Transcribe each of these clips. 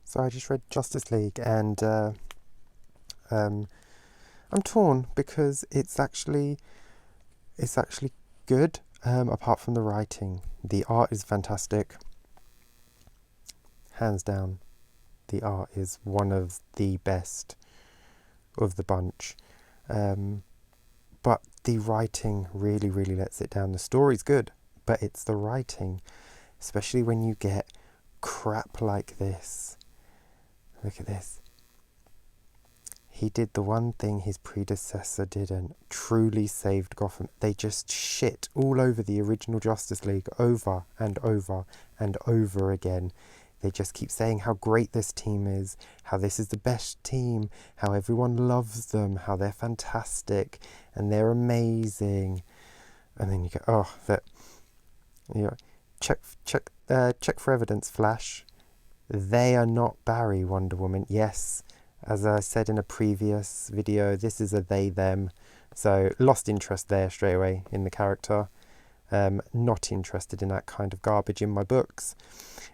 So I just read Justice League, and I'm torn because it's actually good. Apart from the writing, the art is fantastic, hands down. The art is one of the best of the bunch, but the writing really, really lets it down. The story's good, but it's the writing, especially when you get crap like this. Look at this. He did the one thing his predecessor didn't, truly saved Gotham. They just shit all over the original Justice League over and over and over again. They just keep saying how great this team is, how this is the best team, how everyone loves them, how they're fantastic and they're amazing. And then you go, oh, that, you know, check for evidence, Flash. They are not Barry, Wonder Woman. Yes, as I said in a previous video, this is a they, them. So lost interest there straight away in the character. Not interested in that kind of garbage in my books.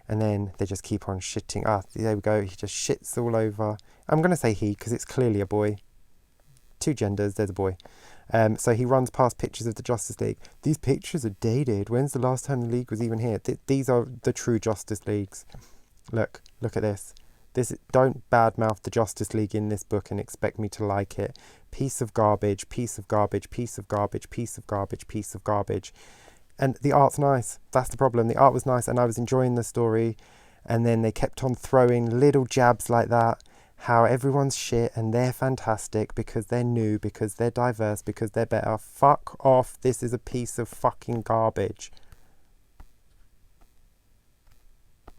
And then they just keep on shitting. There we go. He just shits all over. I'm going to say he because it's clearly a boy. Two genders, there's a boy. So he runs past pictures of the Justice League. These pictures are dated. When's the last time the League was even here? These are the true Justice Leagues. Look at this. Don't badmouth the Justice League in this book and expect me to like it. Piece of garbage, piece of garbage, piece of garbage, piece of garbage, piece of garbage. And the art's nice. That's the problem. The art was nice and I was enjoying the story. And then they kept on throwing little jabs like that. How everyone's shit and they're fantastic because they're new, because they're diverse, because they're better. Fuck off. This is a piece of fucking garbage.